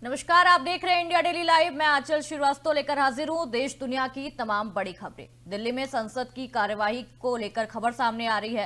नमस्कार, आप देख रहे हैं इंडिया डेली लाइव। मैं आंचल श्रीवास्तव लेकर हाजिर हूं देश दुनिया की तमाम बड़ी खबरें। दिल्ली में संसद की कार्यवाही को लेकर खबर सामने आ रही है।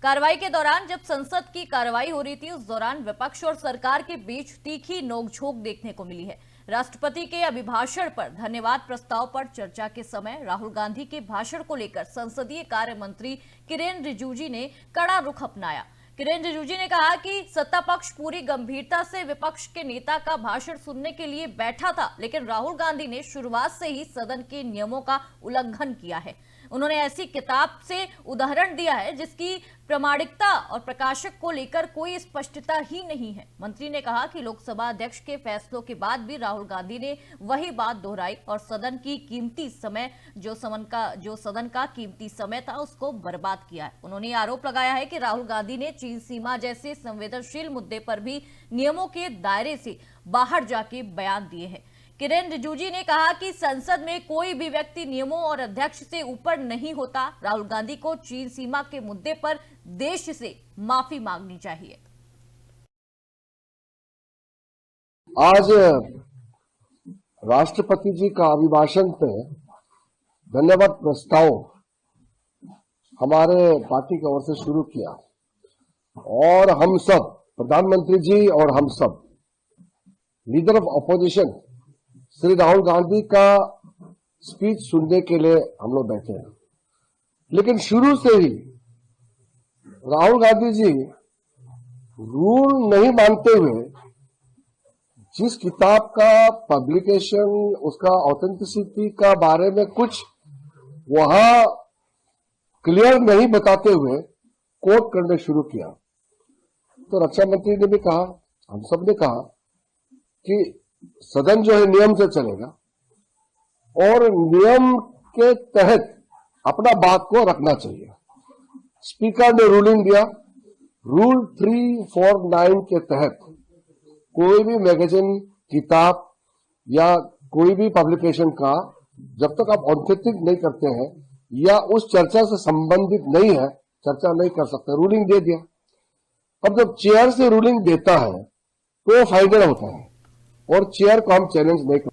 कार्रवाई के दौरान जब संसद की कार्रवाई हो रही थी, उस दौरान विपक्ष और सरकार के बीच तीखी नोकझोंक देखने को मिली है। राष्ट्रपति के अभिभाषण पर धन्यवाद प्रस्ताव पर चर्चा के समय राहुल गांधी के भाषण को लेकर संसदीय कार्य मंत्री किरेन रिजिजू ने कड़ा रुख अपनाया। किरेन रिजिजू ने कहा कि सत्ता पक्ष पूरी गंभीरता से विपक्ष के नेता का भाषण सुनने के लिए बैठा था, लेकिन राहुल गांधी ने शुरुआत से ही सदन के नियमों का उल्लंघन किया है। उन्होंने ऐसी किताब से उदाहरण दिया है जिसकी प्रामाणिकता और प्रकाशक को लेकर कोई स्पष्टता ही नहीं है। मंत्री ने कहा कि लोकसभा अध्यक्ष के फैसलों के बाद भी राहुल गांधी ने वही बात दोहराई और सदन की कीमती समय जो सदन का कीमती समय था उसको बर्बाद किया है। उन्होंने आरोप लगाया है कि राहुल गांधी ने चीन सीमा जैसे संवेदनशील मुद्दे पर भी नियमों के दायरे से बाहर जाके बयान दिए हैं। किरेन रिजिजू ने कहा कि संसद में कोई भी व्यक्ति नियमों और अध्यक्ष से ऊपर नहीं होता। राहुल गांधी को चीन सीमा के मुद्दे पर देश से माफी मांगनी चाहिए। आज राष्ट्रपति जी का अभिभाषण पे धन्यवाद प्रस्ताव हमारे पार्टी की ओर से शुरू किया और हम सब, प्रधानमंत्री जी और हम सब leader of opposition Shri Rahul Gandhi का स्पीच सुनने के लिए हम लोग बैठे हैं। लेकिन शुरू से ही राहुल गांधी जी रूल नहीं मानते हुए जिस किताब का पब्लिकेशन, उसका ऑथेंटिसिटी का बारे में कुछ वहां क्लियर नहीं बताते हुए कोट करने शुरू किया, तो रक्षा मंत्री ने भी कहा, हम सब ने कहा कि सदन जो है नियम से चलेगा और नियम के तहत अपना बात को रखना चाहिए। स्पीकर ने रूलिंग दिया, रूल 349 के तहत कोई भी मैगजीन, किताब या कोई भी पब्लिकेशन का जब तक आप ऑथेंटिक नहीं करते हैं या उस चर्चा से संबंधित नहीं है, चर्चा नहीं कर सकते। रूलिंग दे दिया। अब जब चेयर से रूलिंग देता है तो फाइनल होता है और चेयर को हम चैलेंज नहीं कर।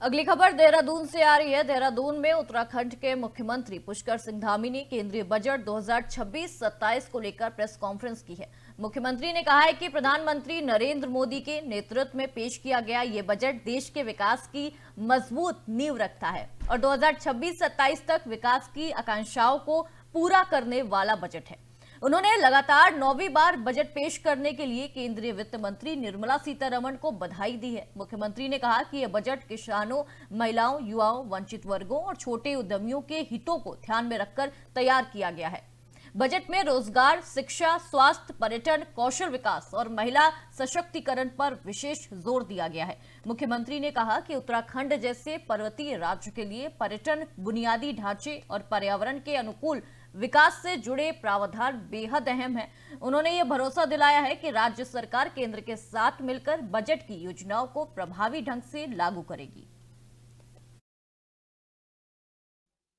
अगली खबर देहरादून से आ रही है। देहरादून में उत्तराखंड के मुख्यमंत्री पुष्कर सिंह धामी ने केंद्रीय बजट 2026-27 को लेकर प्रेस कॉन्फ्रेंस की है। मुख्यमंत्री ने कहा है कि प्रधानमंत्री नरेंद्र मोदी के नेतृत्व में पेश किया गया ये बजट देश के विकास की मजबूत नींव रखता है और 2026-27 तक विकास की आकांक्षाओं को पूरा करने वाला बजट है। उन्होंने लगातार 9वीं बार बजट पेश करने के लिए केंद्रीय वित्त मंत्री निर्मला सीतारमण को बधाई दी है। मुख्यमंत्री ने कहा कि यह बजट किसानों, महिलाओं, युवाओं, वंचित वर्गों और छोटे उद्यमियों के हितों को ध्यान में रखकर तैयार किया गया है। बजट में रोजगार, शिक्षा, स्वास्थ्य, पर्यटन, कौशल विकास और महिला सशक्तिकरण पर विशेष जोर दिया गया है। मुख्यमंत्री ने कहा कि उत्तराखंड जैसे पर्वतीय राज्य के लिए पर्यटन, बुनियादी ढांचे और पर्यावरण के अनुकूल विकास से जुड़े प्रावधान बेहद अहम है। उन्होंने ये भरोसा दिलाया है कि राज्य सरकार केंद्र के साथ मिलकर बजट की योजनाओं को प्रभावी ढंग से लागू करेगी।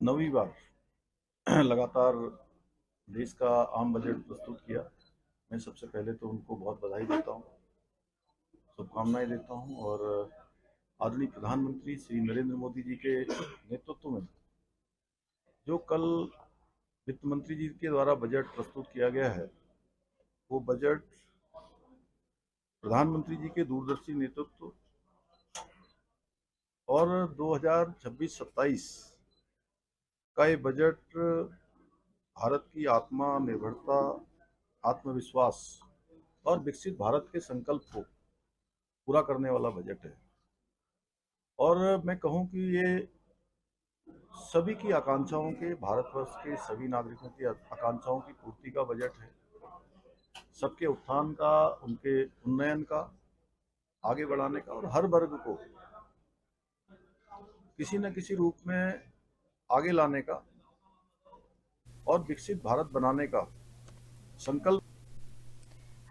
9वीं बार लगातार देश का आम बजट प्रस्तुत किया। मैं सबसे पहले तो उनको बहुत बधाई देता हूँ, शुभकामनाएं देता हूँ और आदरणीय प्रधानमंत्री श्री नरेंद्र मोदी जी के नेतृत्व में जो कल वित्त मंत्री जी के द्वारा बजट प्रस्तुत किया गया है, वो बजट प्रधानमंत्री जी के दूरदर्शी नेतृत्व और 2026-27 का ये बजट भारत की आत्मनिर्भरता, आत्मविश्वास और विकसित भारत के संकल्प को पूरा करने वाला बजट है। और मैं कहूँ कि ये सभी की आकांक्षाओं के, भारतवर्ष के सभी नागरिकों की आकांक्षाओं की पूर्ति का बजट है। सबके उत्थान का, उनके उन्नयन का, आगे बढ़ाने का और हर वर्ग को किसी न किसी रूप में आगे लाने का और विकसित भारत बनाने का संकल्प।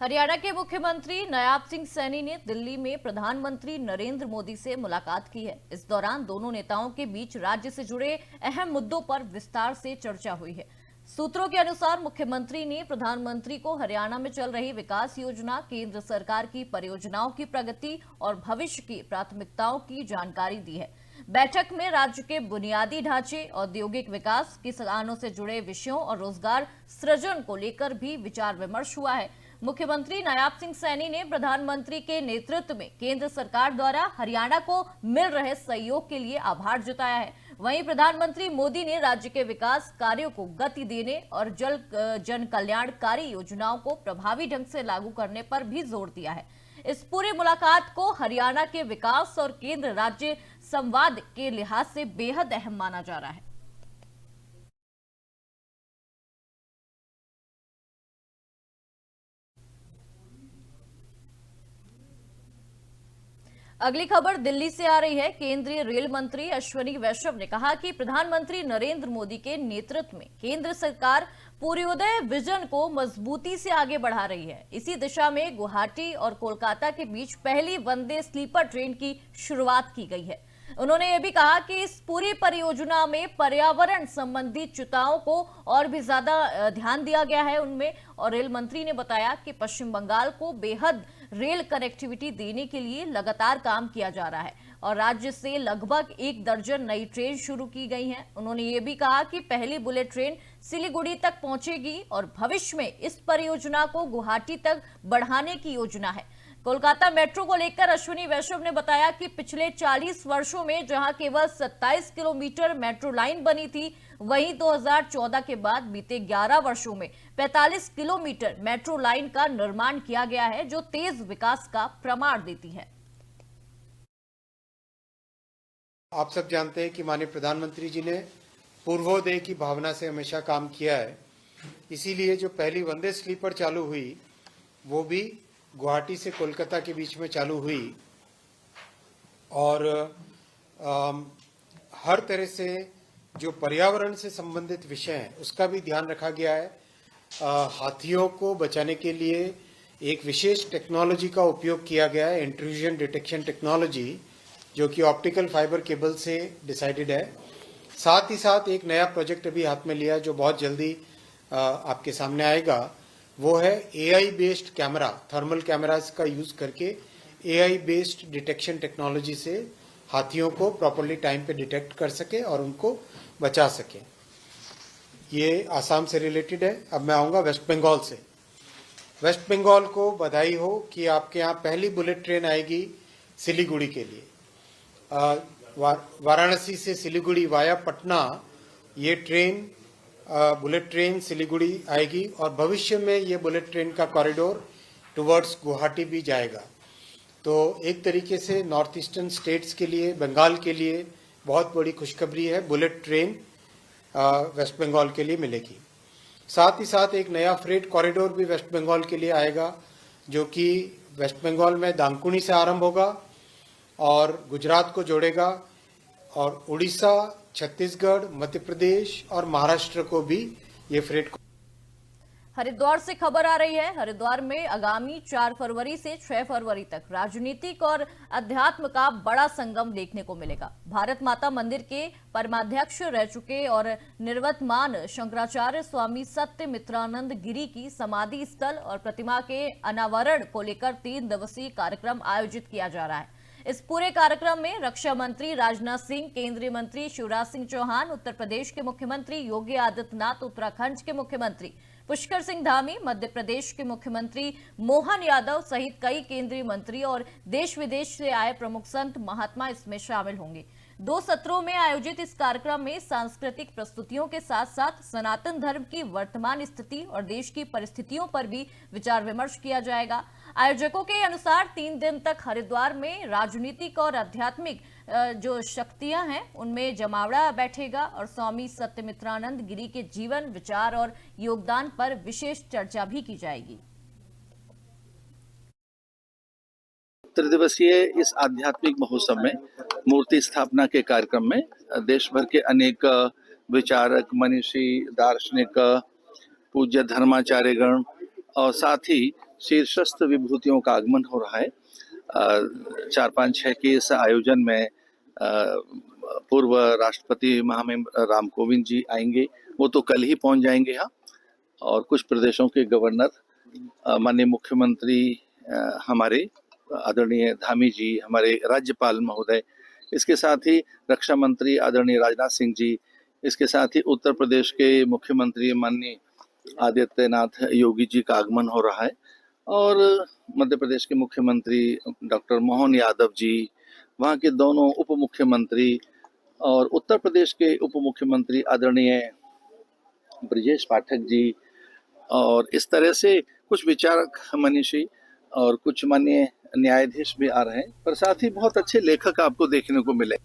हरियाणा के मुख्यमंत्री नायाब सिंह सैनी ने दिल्ली में प्रधानमंत्री नरेंद्र मोदी से मुलाकात की है। इस दौरान दोनों नेताओं के बीच राज्य से जुड़े अहम मुद्दों पर विस्तार से चर्चा हुई है। सूत्रों के अनुसार मुख्यमंत्री ने प्रधानमंत्री को हरियाणा में चल रही विकास योजना, केंद्र सरकार की परियोजनाओं की प्रगति और भविष्य की प्राथमिकताओं की जानकारी दी है। बैठक में राज्य के बुनियादी ढांचे, औद्योगिक विकास, किसानों से जुड़े विषयों और रोजगार सृजन को लेकर भी विचार विमर्श हुआ है। मुख्यमंत्री नायाब सिंह सैनी ने प्रधानमंत्री के नेतृत्व में केंद्र सरकार द्वारा हरियाणा को मिल रहे सहयोग के लिए आभार जताया है। वहीं प्रधानमंत्री मोदी ने राज्य के विकास कार्यों को गति देने और जन कल्याणकारी योजनाओं को प्रभावी ढंग से लागू करने पर भी जोर दिया है। इस पूरे मुलाकात को हरियाणा के विकास और केंद्र राज्य संवाद के लिहाज से बेहद अहम माना जा रहा है। अगली खबर दिल्ली से आ रही है। केंद्रीय रेल मंत्री अश्विनी वैष्णव ने कहा कि प्रधानमंत्री नरेंद्र मोदी के नेतृत्व में केंद्र सरकार पूर्वोदय विजन को मजबूती से आगे बढ़ा रही है। इसी दिशा में गुवाहाटी और कोलकाता के बीच पहली वंदे स्लीपर ट्रेन की शुरुआत की गई है। उन्होंने ये भी कहा कि इस पूरी परियोजना में पर्यावरण संबंधी चिंताओं को और भी ज्यादा ध्यान दिया गया है उनमें। और रेल मंत्री ने बताया कि पश्चिम बंगाल को बेहद रेल कनेक्टिविटी देने के लिए लगातार काम किया जा रहा है और राज्य से लगभग 1 दर्जन नई ट्रेन शुरू की गई हैं। उन्होंने ये भी कहा कि पहली बुलेट ट्रेन सिलीगुड़ी तक पहुंचेगी और भविष्य में इस परियोजना को गुवाहाटी तक बढ़ाने की योजना है। कोलकाता मेट्रो को लेकर अश्विनी वैष्णव ने बताया कि पिछले 40 वर्षों में जहां केवल 27 किलोमीटर मेट्रो लाइन बनी थी, वहीं 2014 के बाद बीते 11 वर्षों में 45 किलोमीटर मेट्रो लाइन का निर्माण किया गया है, जो तेज विकास का प्रमाण देती है। आप सब जानते हैं कि माननीय प्रधानमंत्री जी ने पूर्वोदय की भावना से हमेशा काम किया है। इसीलिए जो पहली वंदे स्लीपर चालू हुई वो भी गुवाहाटी से कोलकाता के बीच में चालू हुई और हर तरह से जो पर्यावरण से संबंधित विषय हैं उसका भी ध्यान रखा गया है। हाथियों को बचाने के लिए एक विशेष टेक्नोलॉजी का उपयोग किया गया है, इंट्रूजन डिटेक्शन टेक्नोलॉजी, जो कि ऑप्टिकल फाइबर केबल से डिसाइडेड है। साथ ही साथ एक नया प्रोजेक्ट अभी हाथ में लिया जो बहुत जल्दी आपके सामने आएगा। वो है AI based camera, thermal cameras का यूज करके एआई बेस्ड डिटेक्शन टेक्नोलॉजी से हाथियों को प्रॉपर्ली टाइम पे डिटेक्ट कर सके और उनको बचा सके। ये आसाम से रिलेटेड है। अब मैं आऊंगा वेस्ट बंगाल से। वेस्ट बंगाल को बधाई हो कि आपके यहाँ पहली बुलेट ट्रेन आएगी सिलीगुड़ी के लिए। वाराणसी से सिलीगुड़ी वाया पटना ये ट्रेन बुलेट ट्रेन सिलीगुड़ी आएगी और भविष्य में ये बुलेट ट्रेन का कॉरिडोर टुवर्ड्स गुवाहाटी भी जाएगा। तो एक तरीके से नॉर्थ ईस्टर्न स्टेट्स के लिए, बंगाल के लिए बहुत बड़ी खुशखबरी है। बुलेट ट्रेन वेस्ट बंगाल के लिए मिलेगी। साथ ही साथ एक नया फ्रेट कॉरिडोर भी वेस्ट बंगाल के लिए आएगा, जो कि वेस्ट बंगाल में दांकुनी से आरंभ होगा और गुजरात को जोड़ेगा और उड़ीसा, छत्तीसगढ़, मध्य प्रदेश और महाराष्ट्र को भी ये फ्रेट। हरिद्वार से खबर आ रही है। हरिद्वार में आगामी 4 फरवरी से 6 फरवरी तक राजनीतिक और अध्यात्म का बड़ा संगम देखने को मिलेगा। भारत माता मंदिर के परमाध्यक्ष रह चुके और निर्वतमान शंकराचार्य स्वामी सत्यमित्रानंद गिरी की समाधि स्थल और प्रतिमा के अनावरण को लेकर 3 दिवसीय कार्यक्रम आयोजित किया जा रहा है। इस पूरे कार्यक्रम में रक्षा मंत्री राजनाथ सिंह, केंद्रीय मंत्री शिवराज सिंह चौहान, उत्तर प्रदेश के मुख्यमंत्री योगी आदित्यनाथ, उत्तराखंड के मुख्यमंत्री पुष्कर सिंह धामी, मध्य प्रदेश के मुख्यमंत्री मोहन यादव सहित कई केंद्रीय मंत्री और देश विदेश से आए प्रमुख संत महात्मा इसमें शामिल होंगे। 2 सत्रों में आयोजित इस कार्यक्रम में सांस्कृतिक प्रस्तुतियों के साथ साथ सनातन धर्म की वर्तमान स्थिति और देश की परिस्थितियों पर भी विचार विमर्श किया जाएगा। आयोजकों के अनुसार 3 दिन तक हरिद्वार में राजनीतिक और आध्यात्मिक जो शक्तियां हैं उनमें जमावड़ा बैठेगा और स्वामी सत्यमित्रानंद गिरी के जीवन, विचार और योगदान पर विशेष चर्चा भी की जाएगी। त्रिदिवसीय इस आध्यात्मिक महोत्सव में मूर्ति स्थापना के कार्यक्रम में देश भर के अनेक विचारक, मनीषी, दार्शनिक, पूज्य धर्माचार्यगण और साथ ही शीर्षस्थ विभूतियों का आगमन हो रहा है। 4, 5, 6 के इस आयोजन में पूर्व राष्ट्रपति महामहिम राम कोविंद जी आएंगे, वो तो कल ही पहुंच जाएंगे यहाँ। और कुछ प्रदेशों के गवर्नर, माननीय मुख्यमंत्री हमारे आदरणीय धामी जी, हमारे राज्यपाल महोदय, इसके साथ ही रक्षा मंत्री आदरणीय राजनाथ सिंह जी, इसके साथ ही उत्तर प्रदेश के मुख्यमंत्री माननीय आदित्यनाथ योगी जी का आगमन हो रहा है, और मध्य प्रदेश के मुख्यमंत्री डॉक्टर मोहन यादव जी, वहाँ के दोनों उप मुख्यमंत्री, और उत्तर प्रदेश के उप मुख्यमंत्री आदरणीय ब्रजेश पाठक जी, और इस तरह से कुछ विचारक मनीषी और कुछ माननीय न्यायाधीश भी आ रहे हैं, पर साथ ही बहुत अच्छे लेखक आपको देखने को मिले।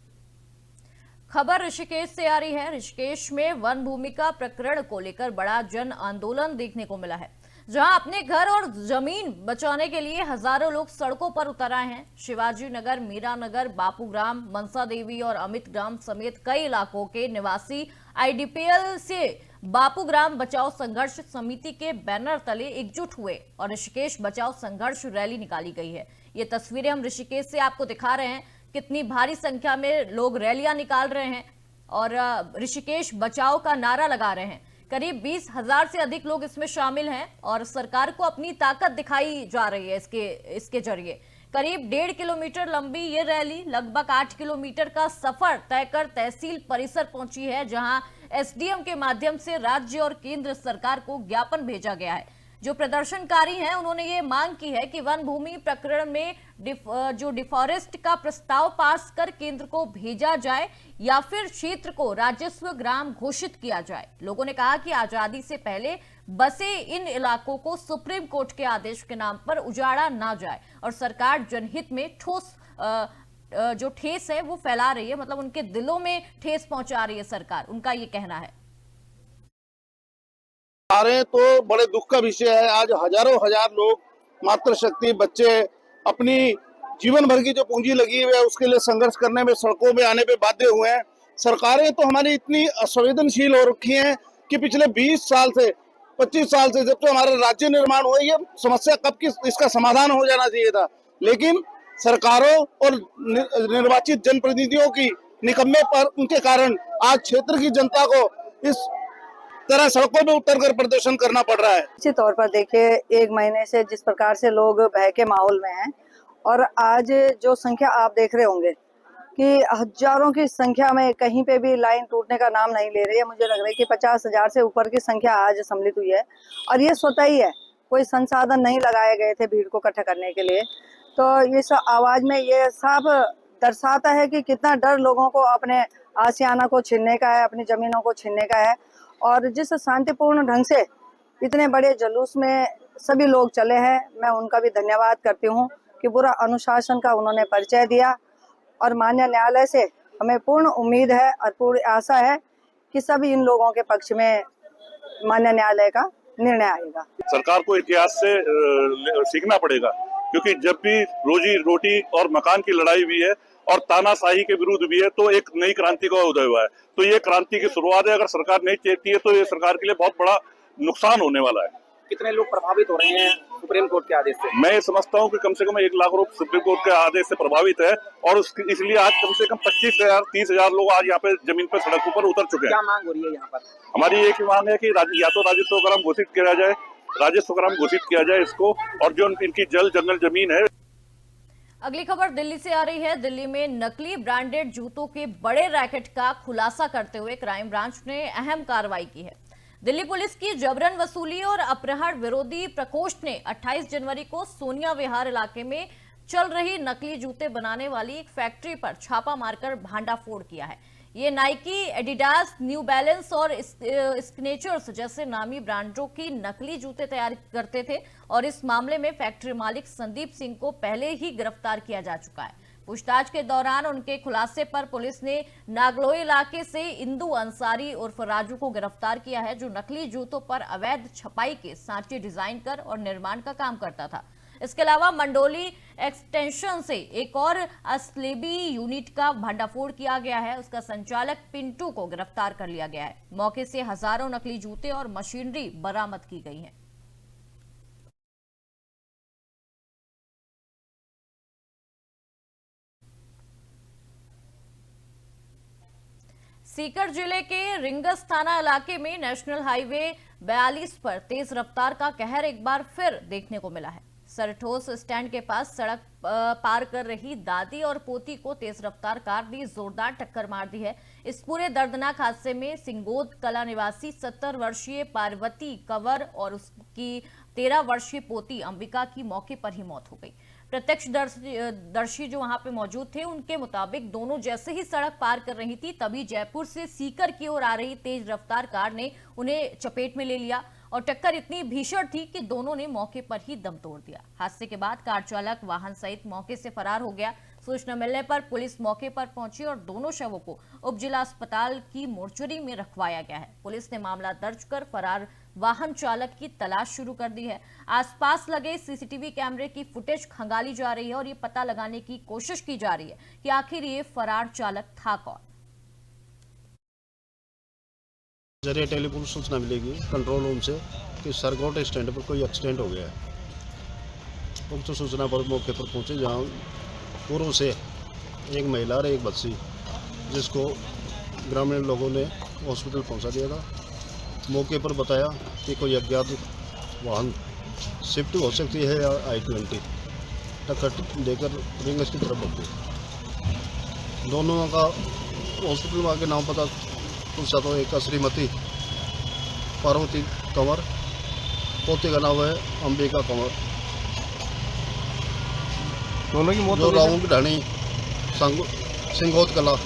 खबर ऋषिकेश से आ रही है। ऋषिकेश में वन भूमि का प्रकरण को लेकर बड़ा जन आंदोलन देखने को मिला है, जहां अपने घर और जमीन बचाने के लिए हजारों लोग सड़कों पर उतर आए हैं। शिवाजी नगर, मीरा नगर, बापूग्राम, मनसा देवी और अमित ग्राम समेत कई इलाकों के निवासी आईडीपीएल से बापूग्राम बचाओ संघर्ष समिति के बैनर तले एकजुट हुए और ऋषिकेश बचाओ संघर्ष रैली निकाली गई है। ये तस्वीरें हम ऋषिकेश से आपको दिखा रहे हैं। कितनी भारी संख्या में लोग रैलियां निकाल रहे हैं और ऋषिकेश बचाओ का नारा लगा रहे हैं। करीब 20,000 से अधिक लोग इसमें शामिल हैं और सरकार को अपनी ताकत दिखाई जा रही है इसके जरिए। करीब 1.5 किलोमीटर लंबी ये रैली लगभग 8 किलोमीटर का सफर तय कर तहसील परिसर पहुंची है, जहां एसडीएम के माध्यम से राज्य और केंद्र सरकार को ज्ञापन भेजा गया है। जो प्रदर्शनकारी हैं उन्होंने ये मांग की है कि वन भूमि प्रकरण में जो डिफॉरेस्ट का प्रस्ताव पास कर केंद्र को भेजा जाए या फिर क्षेत्र को राजस्व ग्राम घोषित किया जाए। लोगों ने कहा कि आजादी से पहले बसे इन इलाकों को सुप्रीम कोर्ट के आदेश के नाम पर उजाड़ा ना जाए और सरकार जनहित में ठोस जो ठेस है वो फैला रही है, मतलब उनके दिलों में ठेस पहुंचा रही है सरकार, उनका ये कहना है। आ रहे हैं तो बड़े दुख का विषय है। आज हजारों हजार लोग, मातृशक्ति, बच्चे अपनी जीवन भर की जो पूंजी लगी हुई है उसके लिए संघर्ष करने में सड़कों में आने पे बाध्य हुए हैं। सरकारें तो हमारी इतनी असंवेदनशील हो रखी हैं कि पिछले 20 साल से 25 साल से, जब तो हमारा राज्य निर्माण हुआ, ये समस्या कब की इसका समाधान हो जाना चाहिए था, लेकिन सरकारों और निर्वाचित जनप्रतिनिधियों की निकम्मे पर उनके कारण आज क्षेत्र की जनता को इस तरह सड़कों में उतरकर प्रदर्शन करना पड़ रहा है। निश्चित तौर पर देखिए, 1 महीने से जिस प्रकार से लोग भय के माहौल में हैं और आज जो संख्या आप देख रहे होंगे कि हजारों की संख्या में कहीं पे भी लाइन टूटने का नाम नहीं ले रही है। मुझे लग रहा है कि 50,000 से ऊपर की संख्या आज सम्मिलित हुई है और ये स्वतः ही है, कोई संसाधन नहीं लगाए गए थे भीड़ को इकट्ठा करने के लिए। तो इस आवाज में ये साफ दर्शाता है कि कितना डर लोगों को अपने आशियाना को छीनने का है, अपनी जमीनों को छीनने का है। और जिस शांतिपूर्ण ढंग से इतने बड़े जुलूस में सभी लोग चले हैं, मैं उनका भी धन्यवाद करती हूं कि पूरा अनुशासन का उन्होंने परिचय दिया और माननीय न्यायालय से हमें पूर्ण उम्मीद है और पूरी आशा है कि सभी इन लोगों के पक्ष में माननीय न्यायालय का निर्णय आएगा। सरकार को इतिहास से सीखना पड़ेगा, क्योंकि जब भी रोजी रोटी और मकान की लड़ाई हुई है और तानाशाही के विरुद्ध भी है तो एक नई क्रांति का उदय हुआ है। तो ये क्रांति की शुरुआत है। अगर सरकार नहीं चेतती है तो ये सरकार के लिए बहुत बड़ा नुकसान होने वाला है। कितने लोग प्रभावित हो रहे हैं सुप्रीम कोर्ट के आदेश से? मैं समझता हूँ कि कम से कम 1 लाख लोग सुप्रीम कोर्ट के आदेश से प्रभावित है और इसलिए आज कम से कम 25,000-30,000 लोग आज यहाँ पे जमीन पर सड़कों पर उतर चुके हैं। क्या मांग हो रही है यहाँ पर? हमारी एक ही मांग है कि या तो राजस्व ग्राम घोषित किया जाए, इसको, और जो इनकी जल जंगल जमीन है। अगली खबर दिल्ली से आ रही है। दिल्ली में नकली ब्रांडेड जूतों के बड़े रैकेट का खुलासा करते हुए क्राइम ब्रांच ने अहम कार्रवाई की है। दिल्ली पुलिस की जबरन वसूली और अपहरण विरोधी प्रकोष्ठ ने 28 जनवरी को सोनिया विहार इलाके में चल रही नकली जूते बनाने वाली एक फैक्ट्री पर छापा मारकर भांडाफोड़ किया है। ये नाइकी, एडिडास, न्यू बैलेंस और स्नेचर्स जैसे नामी ब्रांडों की नकली जूते तैयार करते थे और इस मामले में फैक्ट्री मालिक संदीप सिंह को पहले ही गिरफ्तार किया जा चुका है। पूछताछ के दौरान उनके खुलासे पर पुलिस ने नागलोई इलाके से इंदु अंसारी उर्फ राजू को गिरफ्तार किया है, जो नकली जूतों पर अवैध छपाई के सांचे डिजाइन कर और निर्माण का काम करता था। इसके अलावा मंडोली एक्सटेंशन से एक और असलेबी यूनिट का भंडाफोड़ किया गया है। उसका संचालक पिंटू को गिरफ्तार कर लिया गया है। मौके से हजारों नकली जूते और मशीनरी बरामद की गई है। सीकर जिले के रिंगस थाना इलाके में नेशनल हाईवे 42 पर तेज रफ्तार का कहर एक बार फिर देखने को मिला है। सरठोस स्टैंड के पास सड़क पार कर रही दादी और पोती को तेज रफ्तार कार ने जोरदार टक्कर मार दी है। इस पूरे दर्दनाक हादसे में सिंगोद कला निवासी 70 वर्षीय पार्वती कंवर और उसकी 13 वर्षीय पोती अंबिका की मौके पर ही मौत हो गई। प्रत्यक्षदर्शी जो वहां पे मौजूद थे उनके मुताबिक दोनों जैसे ही सड़क पार कर रही थी तभी जयपुर से सीकर की ओर आ रही तेज रफ्तार कार ने उन्हें चपेट में ले लिया और टक्कर इतनी भीषण थी कि दोनों ने मौके पर ही दम तोड़ दिया। हादसे के बाद कार चालक वाहन सहित मौके से फरार हो गया। सूचना मिलने पर पुलिस मौके पर पहुंची और दोनों शवों को उप जिला अस्पताल की मोर्चरी में रखवाया गया है। पुलिस ने मामला दर्ज कर फरार वाहन चालक की तलाश शुरू कर दी है। आसपास लगे सीसीटीवी कैमरे की फुटेज खंगाली जा रही है और ये पता लगाने की कोशिश की जा रही है कि आखिर ये फरार चालक था कौन। जरिए टेलीफोन सूचना मिलेगी कंट्रोल रूम से कि सरगोट स्टैंड पर कोई एक्सीडेंट हो गया है। उक्त सूचना पर मौके पर पहुंचे, जहां पूर्व से एक महिला और एक बच्ची जिसको ग्रामीण लोगों ने हॉस्पिटल पहुंचा दिया था। मौके पर बताया कि कोई अज्ञात वाहन शिफ्ट हो सकती है या I-20 टक्कर देकर रिंगस की तरफ बढ़ गई। दोनों का हॉस्पिटल में आके नाम पता पूछा तो एक श्रीमती पार्वती कंवर, पोते का नाम है अंबिका कंवर। दोनों की मौत जो राहू की ढाणी सिंगोद कला।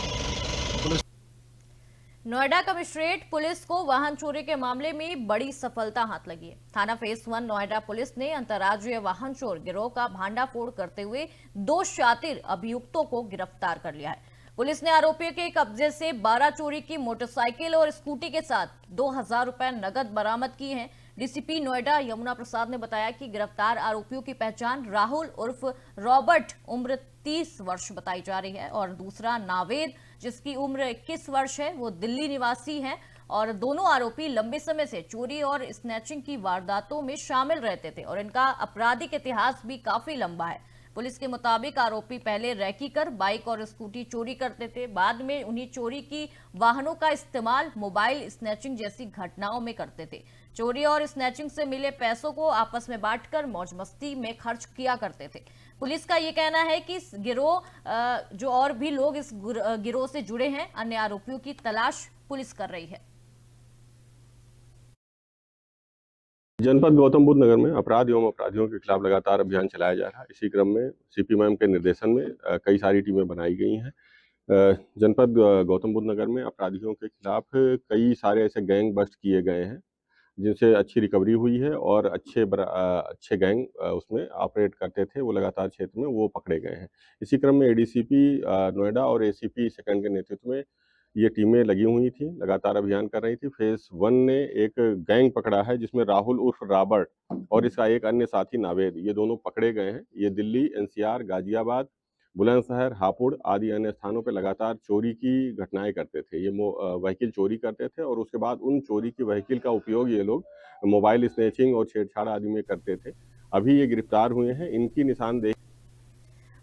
नोएडा कमिश्नरेट पुलिस को वाहन चोरी के मामले में बड़ी सफलता हाथ लगी है। थाना फेज 1 नोएडा पुलिस ने अंतर्राज्यीय वाहन चोर गिरोह का भांडाफोड़ करते हुए 2 शातिर अभियुक्तों को गिरफ्तार कर लिया है। पुलिस ने आरोपियों के कब्जे से 12 चोरी की मोटरसाइकिल और स्कूटी के साथ 2000 रुपए नगद बरामद किए हैं। डीसीपी नोएडा यमुना प्रसाद ने बताया कि गिरफ्तार आरोपियों की पहचान राहुल उर्फ रॉबर्ट उम्र 30 वर्ष बताई जा रही है और दूसरा नावेद जिसकी उम्र 21 वर्ष है, वो दिल्ली निवासी है और दोनों आरोपी लंबे समय से चोरी और स्नैचिंग की वारदातों में शामिल रहते थे और इनका आपराधिक इतिहास भी काफी लंबा है। पुलिस के मुताबिक आरोपी पहले रैकी कर बाइक और स्कूटी चोरी करते थे, बाद में उन्हीं चोरी की वाहनों का इस्तेमाल मोबाइल स्नैचिंग जैसी घटनाओं में करते थे। चोरी और स्नैचिंग से मिले पैसों को आपस में बांटकर मौज मस्ती में खर्च किया करते थे। पुलिस का ये कहना है कि इस गिरोह जो और भी लोग इस गिरोह से जुड़े हैं, अन्य आरोपियों की तलाश पुलिस कर रही है। जनपद गौतम बुद्ध नगर में अपराध एवं अपराधियों के खिलाफ लगातार अभियान चलाया जा रहा है। इसी क्रम में सीपी मैम के निर्देशन में कई सारी टीमें बनाई गई हैं। जनपद गौतम बुद्ध नगर में अपराधियों के खिलाफ कई सारे ऐसे गैंग बस्ट किए गए हैं जिनसे अच्छी रिकवरी हुई है और अच्छे गैंग उसमें ऑपरेट करते थे, वो लगातार क्षेत्र में वो पकड़े गए हैं। इसी क्रम में एडीसीपी नोएडा और एसीपी सेकंड के नेतृत्व में ये टीमें लगी हुई थी, लगातार अभियान कर रही थी। फेज 1 ने एक गैंग पकड़ा है जिसमें राहुल उर्फ रॉबर्ट और इसका एक अन्य साथी नावेद, ये दोनों पकड़े गए हैं। ये दिल्ली, एनसीआर, गाजियाबाद, बुलंदशहर, हापुड़ आदि अन्य स्थानों पर लगातार चोरी की घटनाएं करते थे। ये व्हीकल चोरी करते थे और उसके बाद उन चोरी की व्हीकल का उपयोग ये लोग मोबाइल स्नैचिंग और छेड़छाड़ आदि में करते थे। अभी ये गिरफ्तार हुए हैं। इनकी निशानदेही।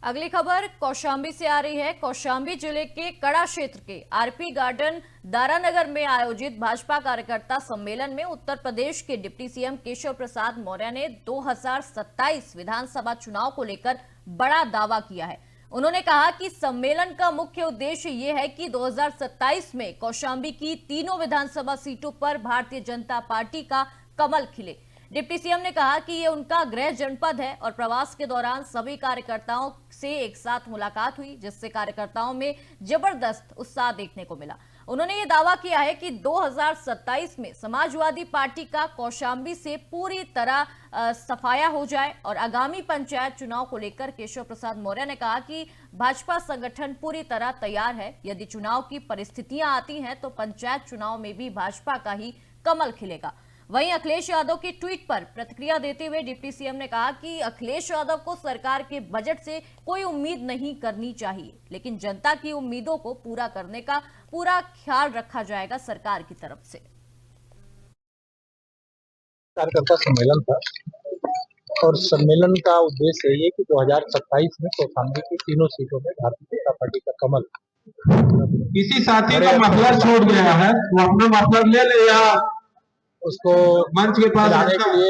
अगली खबर कौशाम्बी से आ रही है। कौशाम्बी जिले के कड़ा क्षेत्र के आरपी गार्डन दारानगर में आयोजित भाजपा कार्यकर्ता सम्मेलन में उत्तर प्रदेश के डिप्टी सीएम केशव प्रसाद मौर्य ने 2027 विधानसभा चुनाव को लेकर बड़ा दावा किया है। उन्होंने कहा कि सम्मेलन का मुख्य उद्देश्य ये है कि 2027 में कौशाम्बी की तीनों विधानसभा सीटों पर भारतीय जनता पार्टी का कमल खिले। डिप्टी सीएम ने कहा कि ये उनका गृह जनपद है और प्रवास के दौरान सभी कार्यकर्ताओं से एक साथ मुलाकात हुई जिससे कार्यकर्ताओं में जबरदस्त उत्साह देखने को मिला। उन्होंने ये दावा किया है कि 2027 में समाजवादी पार्टी का कौशाम्बी से पूरी तरह सफाया हो जाए और आगामी पंचायत चुनाव को लेकर केशव प्रसाद मौर्य ने कहा कि भाजपा संगठन पूरी तरह तैयार है। यदि चुनाव की परिस्थितियां आती हैं तो पंचायत चुनाव में भी भाजपा का ही कमल खिलेगा। वहीं अखिलेश यादव की ट्वीट पर प्रतिक्रिया देते हुए डिप्टी सीएम ने कहा कि अखिलेश यादव को सरकार के बजट से कोई उम्मीद नहीं करनी चाहिए, लेकिन जनता की उम्मीदों को पूरा करने का पूरा ख्याल रखा जाएगा सरकार की तरफ से। कार्यकर्ता सम्मेलन था और सम्मेलन का उद्देश्य ये है कि 2027 में कौशाम्बी की तीनों सीटों में भारतीय जनता पार्टी का कमल किसी साथी का मफलर छूट गया है, वो अपना मफलर ले ले या उसको मंच के पास आने के लिए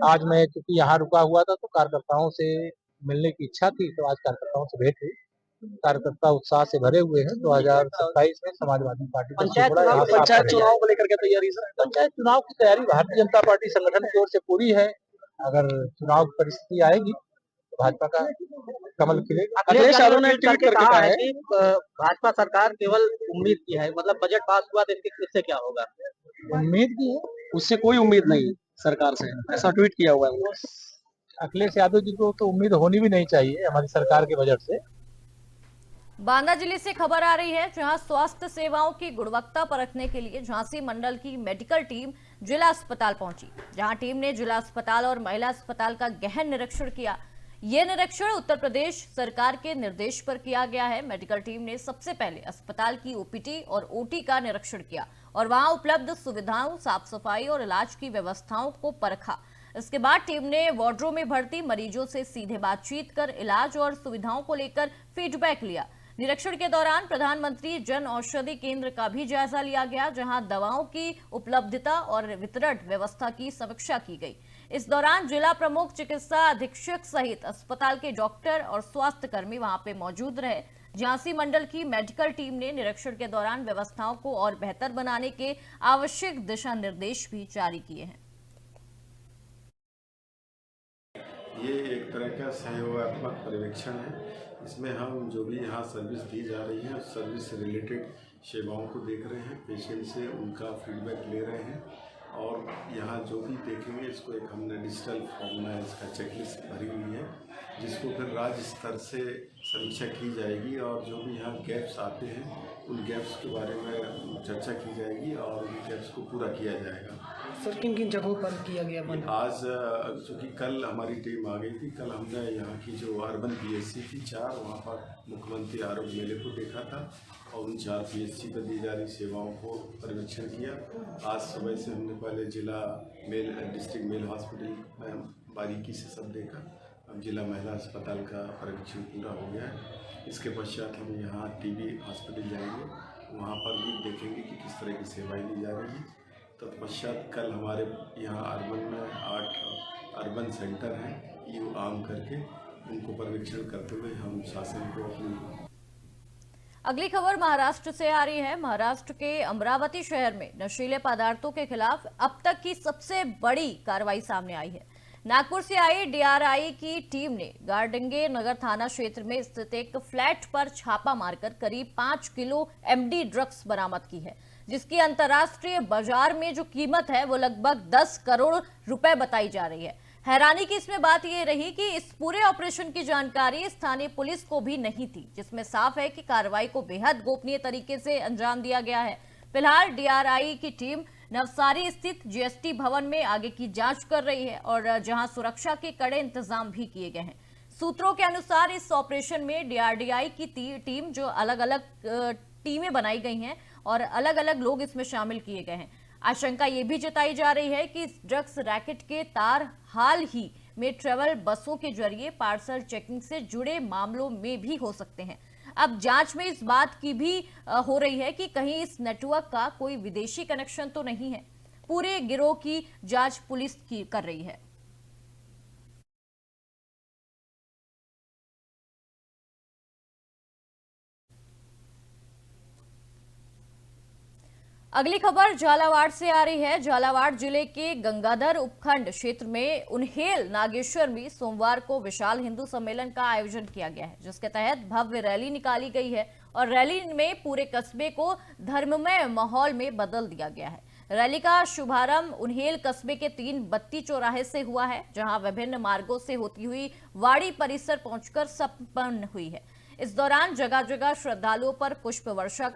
आज मैं क्योंकि यहाँ रुका हुआ था तो कार्यकर्ताओं से मिलने की इच्छा थी, तो आज कार्यकर्ताओं से भेंट हुई। कार्यकर्ता उत्साह से भरे हुए हैं। 2027 में समाजवादी पार्टी का पंचायत चुनाव को लेकर के तैयारी सर? पंचायत चुनाव की तैयारी भारतीय जनता पार्टी संगठन की ओर से पूरी है। अगर चुनाव की परिस्थिति आएगी तो भाजपा का कमल खिलेगा। अखिलेश यादव ने ट्वीट करके कहा है कि भाजपा सरकार केवल उम्मीद की है, मतलब बजट पास हुआ तो इससे क्या होगा? उम्मीद की है, उससे कोई उम्मीद नहीं सरकार से, ऐसा ट्वीट किया हुआ है। अखिलेश यादव जी को तो उम्मीद होनी भी नहीं चाहिए हमारी सरकार के बजट से। बांदा जिले से खबर आ रही है, जहां स्वास्थ्य सेवाओं की गुणवत्ता परखने के लिए झांसी मंडल की मेडिकल टीम जिला अस्पताल पहुंची, जहां टीम ने जिला अस्पताल और महिला अस्पताल का गहन निरीक्षण किया। यह निरीक्षण उत्तर प्रदेश सरकार के निर्देश पर किया गया है। मेडिकल टीम ने सबसे पहले अस्पताल की ओपीटी और ओटी का निरीक्षण किया और वहां उपलब्ध सुविधाओं, साफ सफाई और इलाज की व्यवस्थाओं को परखा। इसके बाद टीम ने वार्डों में भर्ती मरीजों से सीधे बातचीत कर इलाज और सुविधाओं को लेकर फीडबैक लिया। निरीक्षण के दौरान प्रधानमंत्री जन औषधि केंद्र का भी जायजा लिया गया, जहां दवाओं की उपलब्धता और वितरण व्यवस्था की समीक्षा की गई। इस दौरान जिला प्रमुख चिकित्सा अधीक्षक सहित अस्पताल के डॉक्टर और स्वास्थ्य कर्मी वहां पे मौजूद रहे। झांसी मंडल की मेडिकल टीम ने निरीक्षण के दौरान व्यवस्थाओं को और बेहतर बनाने के आवश्यक दिशा निर्देश भी जारी किए हैं। ये एक तरह का सहयोगात्मक पर्यवेक्षण है। इसमें हम जो भी यहाँ सर्विस दी जा रही है उस सर्विस से रिलेटेड सेवाओं को देख रहे हैं, पेशेंट से उनका फीडबैक ले रहे हैं और यहाँ जो भी देखेंगे इसको एक हमने डिजिटल फॉर्म में इसका चेकलिस्ट भरी हुई है, जिसको फिर राज्य स्तर से समीक्षा की जाएगी और जो भी यहाँ गैप्स आते हैं उन गैप्स के बारे में चर्चा की जाएगी और उन गैप्स को पूरा किया जाएगा। सर किन किन जगहों पर किया गया बंद? आज चूँकि कल हमारी टीम आ गई थी, कल हमने यहाँ की जो अर्बन पीएचसी थी 4, वहाँ पर मुख्यमंत्री आरोग्य मेले को देखा था और उन 4 पीएचसी पर दी जा रही सेवाओं को पर्यवेक्षण किया। आज सुबह से हमने पहले जिला डिस्ट्रिक्ट मेल हॉस्पिटल में बारीकी से सब देखा। अब जिला महिला अस्पताल का पर्यवेक्षण पूरा हो गया है। इसके पश्चात हम यहाँ टीबी हॉस्पिटल जाएंगे, वहाँ पर भी देखेंगे कि किस तरह की सेवाएँ दी जा रही हैं। तत्पश्चात कल हमारे यहाँ अर्बन में 8 अर्बन सेंटर हैं, ये आम करके उनको पर्यवेक्षण करते हुए हम शासन को अपनी। अगली खबर महाराष्ट्र से आ रही है। महाराष्ट्र के अमरावती शहर में नशीले पदार्थों के खिलाफ अब तक की सबसे बड़ी कार्रवाई सामने आई है। नागपुर से आई डीआरआई की टीम ने गार्डंगे नगर थाना क्षेत्र में स्थित एक फ्लैट पर छापा मारकर करीब 5 किलो एमडी ड्रग्स बरामद की है, जिसकी अंतर्राष्ट्रीय बाजार में जो कीमत है वो लगभग 10 करोड़ रुपए बताई जा रही है। हैरानी की इसमें बात यह रही कि इस पूरे ऑपरेशन की जानकारी स्थानीय पुलिस को भी नहीं थी, जिसमें साफ है कि कार्रवाई को बेहद गोपनीय तरीके से अंजाम दिया गया है। फिलहाल डीआरआई की टीम नवसारी स्थित जीएसटी भवन में आगे की जांच कर रही है और जहां सुरक्षा के कड़े इंतजाम भी किए गए हैं। सूत्रों के अनुसार इस ऑपरेशन में डीआरआई की टीम जो अलग अलग टीमें बनाई गई हैं और अलग अलग लोग इसमें शामिल किए गए हैं। आशंका ये भी जताई जा रही है कि इस ड्रग्स रैकेट के तार हाल ही में ट्रेवल बसों के जरिए पार्सल चेकिंग से जुड़े मामलों में भी हो सकते हैं। अब जांच में इस बात की भी हो रही है कि कहीं इस नेटवर्क का कोई विदेशी कनेक्शन तो नहीं है। पूरे गिरोह की जांच पुलिस की कर रही है। अगली खबर झालावाड़ से आ रही है। झालावाड़ जिले के गंगाधर उपखंड क्षेत्र में उन्हेल नागेश्वर में सोमवार को विशाल हिंदू सम्मेलन का आयोजन किया गया है, जिसके तहत भव्य रैली निकाली गई है और रैली में पूरे कस्बे को धर्ममय माहौल में बदल दिया गया है। रैली का शुभारंभ उन्हेल कस्बे के 3 बत्ती चौराहे से हुआ है, जहां विभिन्न मार्गों से होती हुई वाड़ी परिसर पहुंचकर संपन्न हुई है। इस दौरान जगह जगह श्रद्धालुओं पर पुष्प वर्षा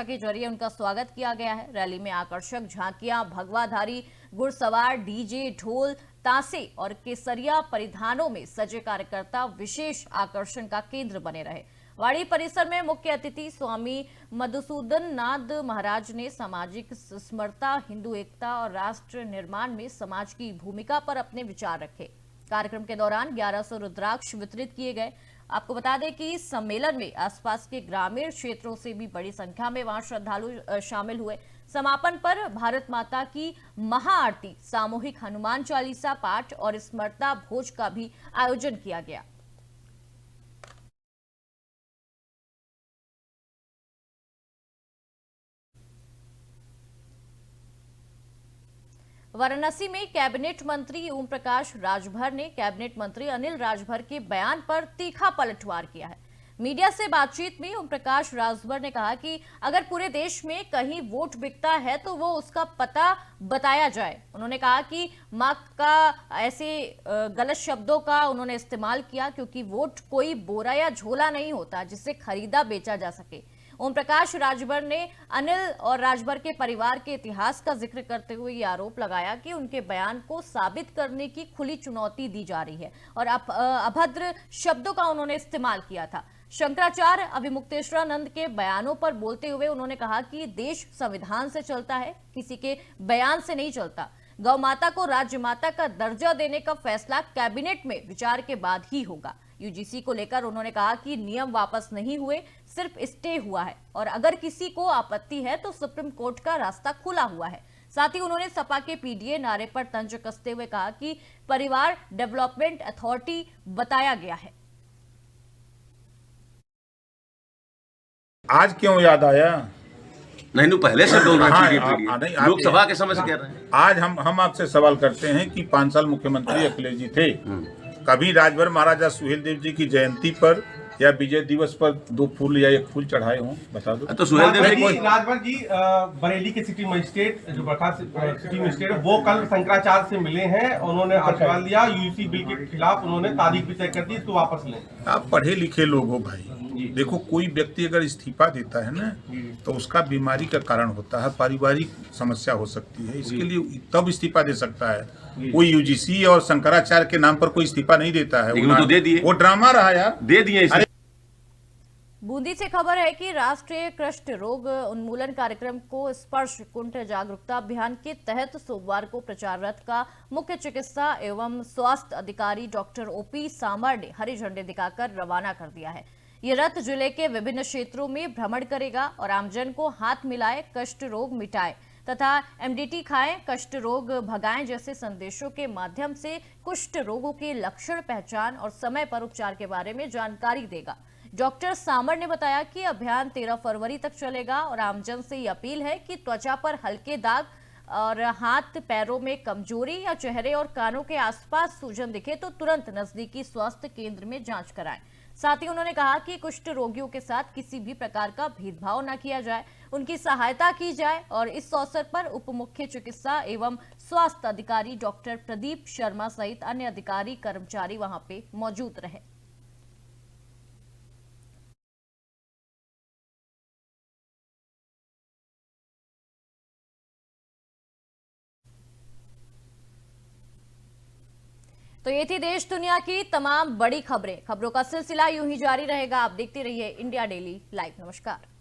के जरिए उनका स्वागत किया गया है। रैली में आकर्षक झांकियां, भगवाधारी, घुड़सवार, डीजे, ढोल, तासे और केसरिया परिधानों में सजे कार्यकर्ता विशेष आकर्षण का केंद्र बने रहे। वाड़ी परिसर में मुख्य अतिथि स्वामी मधुसूदन नाथ महाराज ने सामाजिक समरसता, हिंदू एकता और राष्ट्र निर्माण में समाज की भूमिका पर अपने विचार रखे। कार्यक्रम के दौरान 1100 रुद्राक्ष वितरित किए गए। आपको बता दें कि इस सम्मेलन में आसपास के ग्रामीण क्षेत्रों से भी बड़ी संख्या में वहां श्रद्धालु शामिल हुए। समापन पर भारत माता की महाआरती, सामूहिक हनुमान चालीसा पाठ और स्मृता भोज का भी आयोजन किया गया। वाराणसी में कैबिनेट मंत्री ओम प्रकाश राजभर ने कैबिनेट मंत्री अनिल राजभर के बयान पर तीखा पलटवार किया है। मीडिया से बातचीत में ओम प्रकाश राजभर ने कहा कि अगर पूरे देश में कहीं वोट बिकता है तो वो उसका पता बताया जाए। उन्होंने कहा कि मां का ऐसे गलत शब्दों का उन्होंने इस्तेमाल किया, क्योंकि वोट कोई बोरा या झोला नहीं होता जिससे खरीदा बेचा जा सके। ओम प्रकाश राजभर ने अनिल और राजभर के परिवार के इतिहास का जिक्र करते हुए ये आरोप लगाया कि उनके बयान को साबित करने की खुली चुनौती दी जा रही है और अभद्र शब्दों का उन्होंने इस्तेमाल किया था। शंकराचार्य अभिमुक्तेश्वरानंद के बयानों पर बोलते हुए उन्होंने कहा कि देश संविधान से चलता है, किसी के बयान से नहीं चलता। गौ माता को राज्य माता का दर्जा देने का फैसला कैबिनेट में विचार के बाद ही होगा। यूजीसी को लेकर उन्होंने कहा कि नियम वापस नहीं हुए, सिर्फ स्टे हुआ है और अगर किसी को आपत्ति है तो सुप्रीम कोर्ट का रास्ता खुला हुआ है। साथ ही उन्होंने सपा के पीडीए नारे पर तंज कसते हुए कहा कि परिवार डेवलपमेंट अथॉरिटी बताया गया है। आज क्यों याद आया? नहीं, पहले से बोल रहे थे, लोकसभा के समय से कह रहे हैं। आज हम आपसे सवाल करते हैं कि 5 साल मुख्यमंत्री अखिलेश जी थे, कभी राजभर महाराजा सुहेलदेव जी की जयंती पर या विजय दिवस पर 2 फूल या 1 फूल चढ़ाए हों? बता दो। तो सुहेलदेव राजभर जी बरेली के सिटी मजिस्ट्रेट जो बर्खास्त सिटी मजिस्ट्रेट वो कल शंकराचार्य से मिले हैं, उन्होंने आशीर्वाद लिया, यूजीसी बिल के खिलाफ उन्होंने तारीख भी तय कर दी, इसको वापस लें। आप पढ़े लिखे लोग हो भाई, देखो कोई व्यक्ति अगर इस्तीफा देता है ना तो उसका बीमारी का कारण होता है, पारिवारिक समस्या हो सकती है, इसके लिए तब इस्तीफा दे सकता है। कोई यूजीसी और शंकराचार्य के नाम पर कोई इस्तीफा नहीं देता है, वो तो दे दिए, वो ड्रामा रहा यार, दे दिए। बूंदी से खबर है कि राष्ट्रीय कुष्ठ रोग उन्मूलन कार्यक्रम को स्पर्श कुंठ जागरूकता अभियान के तहत सोमवार को प्रचार रथ का मुख्य चिकित्सा एवं स्वास्थ्य अधिकारी डॉक्टर ओपी सामर ने हरी झंडी दिखाकर रवाना कर दिया है। ये रथ जिले के विभिन्न क्षेत्रों में भ्रमण करेगा और आमजन को हाथ मिलाए, कष्ट रोग मिटाए तथा एमडीटी खाएं, कष्ट रोग भगाएं जैसे संदेशों के माध्यम से कुष्ठ रोगों के लक्षण, पहचान और समय पर उपचार के बारे में जानकारी देगा। डॉक्टर सामर ने बताया कि अभियान 13 फरवरी तक चलेगा और आमजन से ये अपील है कि त्वचा पर हल्के दाग और हाथ पैरों में कमजोरी या चेहरे और कानों के आसपास सूजन दिखे तो तुरंत नजदीकी स्वास्थ्य केंद्र में जांच कराएं। साथ ही उन्होंने कहा कि कुष्ठ रोगियों के साथ किसी भी प्रकार का भेदभाव न किया जाए, उनकी सहायता की जाए और इस अवसर पर उप मुख्य चिकित्सा एवं स्वास्थ्य अधिकारी डॉक्टर प्रदीप शर्मा सहित अन्य अधिकारी कर्मचारी वहां पे मौजूद रहे। तो ये थी देश दुनिया की तमाम बड़ी खबरों का सिलसिला यूं ही जारी रहेगा। आप देखते रहिए इंडिया डेली लाइव। नमस्कार।